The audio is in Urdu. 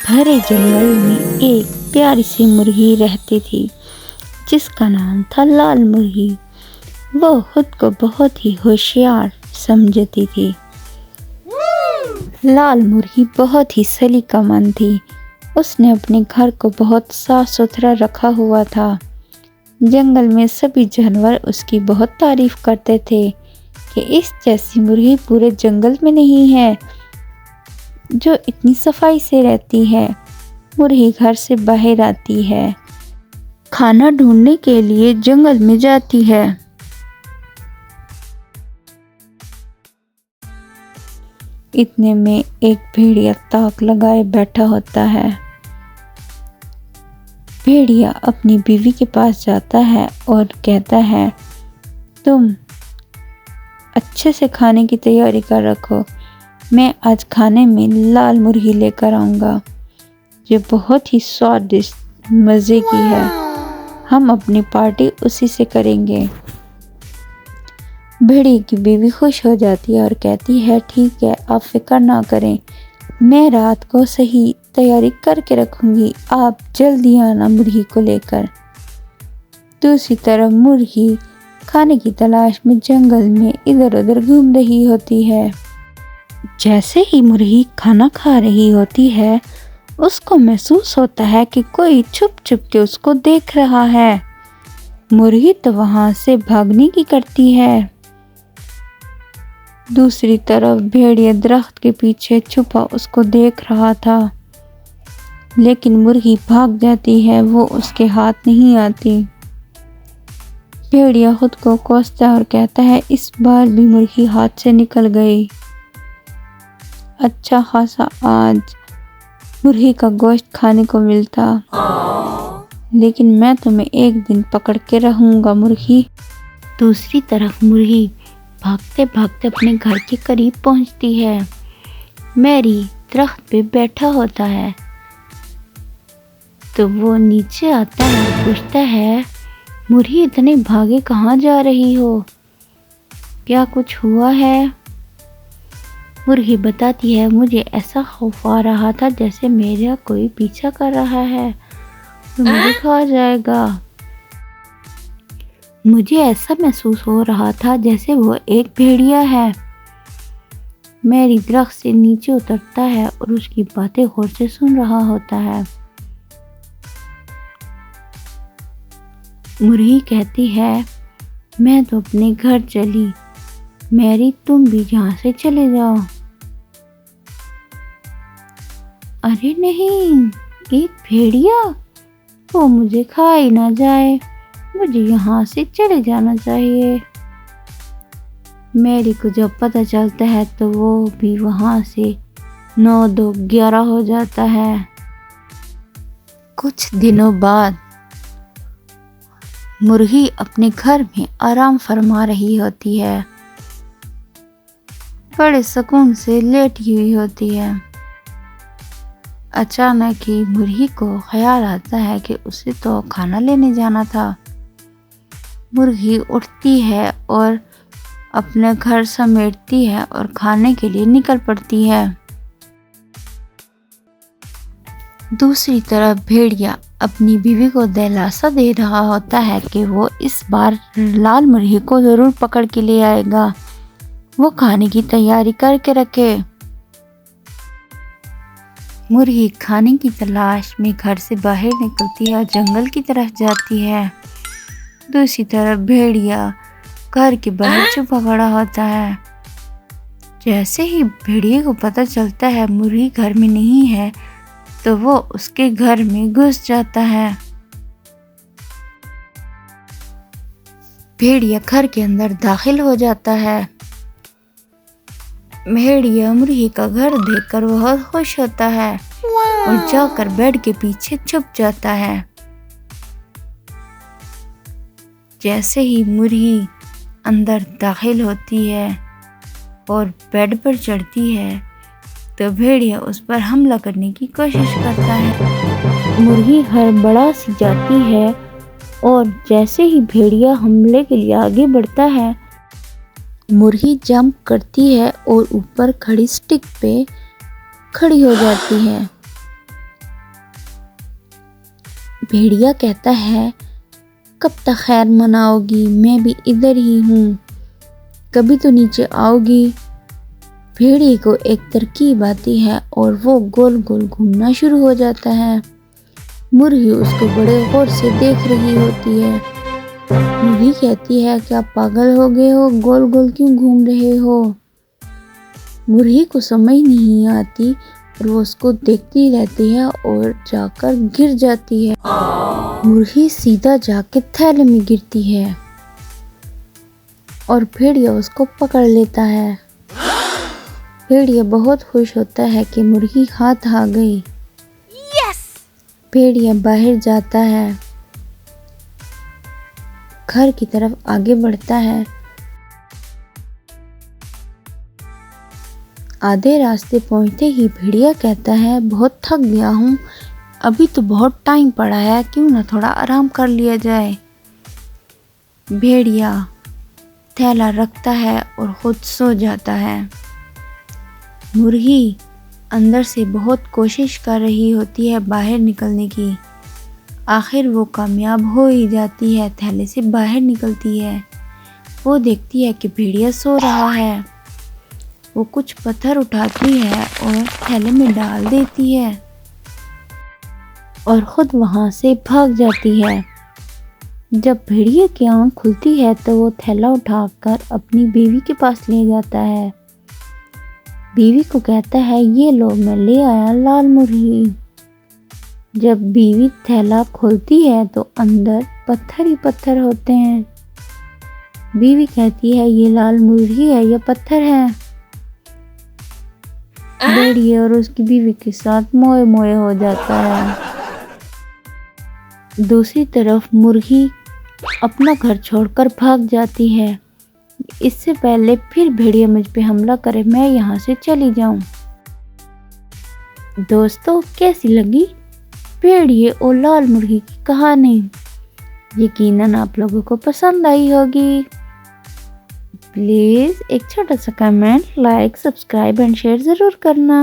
بھرے جنگل میں ایک پیاری سی مرغی رہتی تھی جس کا نام تھا لال مرغی۔ وہ خود کو بہت ہی ہوشیار سمجھتی تھی۔ لال مرغی بہت ہی سلیقہ مند تھی۔ اس نے اپنے گھر کو بہت صاف ستھرا رکھا ہوا تھا۔ جنگل میں سبھی جانور اس کی بہت تعریف کرتے تھے کہ اس جیسی مرغی پورے جنگل میں نہیں ہے جو اتنی صفائی سے رہتی ہے۔ مرغی گھر سے باہر آتی ہے، کھانا ڈھونڈنے کے لیے جنگل میں جاتی ہے۔ اتنے میں ایک بھیڑیا تاک لگائے بیٹھا ہوتا ہے۔ بھیڑیا اپنی بیوی کے پاس جاتا ہے اور کہتا ہے، تم اچھے سے کھانے کی تیاری کر رکھو، میں آج کھانے میں لال مرغی لے کر آؤں گا جو بہت ہی سوادشٹ مزے کی ہے۔ ہم اپنی پارٹی اسی سے کریں گے۔ بھیڑیے کی بیوی خوش ہو جاتی ہے اور کہتی ہے، ٹھیک ہے، آپ فکر نہ کریں، میں رات کو صحیح تیاری کر کے رکھوں گی، آپ جلدی آنا مرغی کو لے کر۔ دوسری طرف مرغی کھانے کی تلاش میں جنگل میں ادھر ادھر گھوم رہی ہوتی ہے۔ جیسے ہی مرغی کھانا کھا رہی ہوتی ہے، اس کو محسوس ہوتا ہے کہ کوئی چھپ چھپ کے اس کو دیکھ رہا ہے۔ مرغی تو وہاں سے بھاگنے کی کرتی ہے۔ دوسری طرف بھیڑیا درخت کے پیچھے چھپا اس کو دیکھ رہا تھا، لیکن مرغی بھاگ جاتی ہے، وہ اس کے ہاتھ نہیں آتی۔ بھیڑیا خود کو کوستا ہے اور کہتا ہے، اس بار بھی مرغی ہاتھ سے نکل گئی۔ اچھا خاصا آج مرغی کا گوشت کھانے کو ملتا، لیکن میں تمہیں ایک دن پکڑ کے رہوں گا مرغی۔ دوسری طرف مرغی بھاگتے بھاگتے اپنے گھر کے قریب پہنچتی ہے۔ میری درخت پہ بیٹھا ہوتا ہے تو وہ نیچے آتا ہے اور پوچھتا ہے، مرغی اتنے بھاگے کہاں جا رہی ہو؟ کیا کچھ ہوا ہے؟ مرغی بتاتی ہے، مجھے ایسا خوف آ رہا تھا جیسے میرا کوئی پیچھا کر رہا ہے، وہ مجھے کھا جائے گا۔ مجھے ایسا محسوس ہو رہا تھا جیسے وہ ایک بھیڑیا ہے۔ میری درخت سے نیچے اترتا ہے اور اس کی باتیں غور سے سن رہا ہوتا ہے۔ مرغی کہتی ہے، میں تو اپنے گھر چلی، میری تم بھی یہاں سے چلے جاؤ۔ ارے نہیں، ایک بھیڑیا، وہ مجھے کھا ہی نہ جائے، مجھے یہاں سے چلے جانا چاہیے۔ میری کو جب پتہ چلتا ہے تو وہ بھی وہاں سے 9 2 11 ہو جاتا ہے۔ کچھ دنوں بعد مرغی اپنے گھر میں آرام فرما رہی ہوتی ہے، بڑے سکون سے لیٹی ہوئی ہوتی ہے۔ اچانک ہی مرغی کو خیال آتا ہے کہ اسے تو کھانا لینے جانا تھا۔ مرغی اٹھتی ہے اور اپنے گھر سمیٹتی ہے اور کھانے کے لیے نکل پڑتی ہے۔ دوسری طرف بھیڑیا اپنی بیوی کو دلاسا دے رہا ہوتا ہے کہ وہ اس بار لال مرغی کو ضرور پکڑ کے لے آئے گا، وہ کھانے کی تیاری کر کے رکھے۔ مرغی کھانے کی تلاش میں گھر سے باہر نکلتی ہے اور جنگل کی طرف جاتی ہے۔ دوسری طرف بھیڑیا گھر کے باہر چھپا پڑا ہوتا ہے۔ جیسے ہی بھیڑیے کو پتہ چلتا ہے مرغی گھر میں نہیں ہے تو وہ اس کے گھر میں گھس جاتا ہے۔ بھیڑیا گھر کے اندر داخل ہو جاتا ہے۔ بھیڑیا مرغی کا گھر دیکھ کر بہت خوش ہوتا ہے اور جا کر بیڈ کے پیچھے چھپ جاتا ہے۔ جیسے ہی مرغی اندر داخل ہوتی ہے اور بیڈ پر چڑھتی ہے تو بھیڑیا اس پر حملہ کرنے کی کوشش کرتا ہے۔ مرغی ہڑبڑا سی جاتی ہے اور جیسے ہی بھیڑیا حملے کے لیے آگے بڑھتا ہے، مرغی جمپ کرتی ہے اور اوپر کھڑی سٹک پہ کھڑی ہو جاتی ہے۔ بھیڑیا کہتا ہے کب تک خیر مناؤ گی، میں بھی ادھر ہی ہوں، کبھی تو نیچے آؤ گی۔ بھیڑیے کو ایک ترکیب آتی ہے اور وہ گول گول گھومنا شروع ہو جاتا ہے۔ مرغی اس کو بڑے غور سے دیکھ رہی ہوتی ہے۔ مرغی کہتی ہے کہ آپ پاگل ہو گئے ہو، گول گول کیوں گھوم رہے ہو؟ مرغی کو سمجھ نہیں آتی اور وہ اس کو دیکھتی رہتی ہے اور جا کر گر جاتی ہے۔ مرغی سیدھا جا کے تھیلے میں گرتی ہے اور بھیڑیا اس کو پکڑ لیتا ہے۔ بھیڑیا بہت خوش ہوتا ہے کہ مرغی ہاتھ آ گئی۔ بھیڑیا باہر جاتا ہے، گھر کی طرف آگے بڑھتا ہے۔ آدھے راستے پہنچتے ہی بھیڑیا کہتا ہے بہت تھک گیا ہوں، ابھی تو بہت ٹائم پڑا ہے، کیوں نہ تھوڑا آرام کر لیا جائے۔ بھیڑیا تھیلا رکھتا ہے اور خود سو جاتا ہے۔ مرغی اندر سے بہت کوشش کر رہی ہوتی ہے باہر نکلنے کی، آخر وہ کامیاب ہو ہی جاتی ہے، تھیلے سے باہر نکلتی ہے۔ وہ دیکھتی ہے کہ بھیڑیا سو رہا ہے، وہ کچھ پتھر اٹھاتی ہے اور تھیلے میں ڈال دیتی ہے اور خود وہاں سے بھاگ جاتی ہے۔ جب بھیڑیا کی آنکھ کھلتی ہے تو وہ تھیلا اٹھا کر اپنی بیوی کے پاس لے جاتا ہے۔ بیوی کو کہتا ہے یہ لو میں لے آیا لال مرغی۔ جب بیوی تھیلا کھولتی ہے تو اندر پتھر ہی پتھر ہوتے ہیں۔ بیوی کہتی ہے یہ لال مرغی ہے یا پتھر ہے؟ بھیڑیا اور اس کی بیوی کے ساتھ موئے موئے ہو جاتا ہے۔ دوسری طرف مرغی اپنا گھر چھوڑ کر بھاگ جاتی ہے، اس سے پہلے پھر بھیڑیا مجھ پہ حملہ کرے میں یہاں سے چلی جاؤں۔ دوستو کیسی لگی بھیڑیے اور لال مرغی کی کہانی؟ یقیناً آپ لوگوں کو پسند آئی ہوگی۔ پلیز ایک چھوٹا سا comment, like, subscribe and share ضرور کرنا۔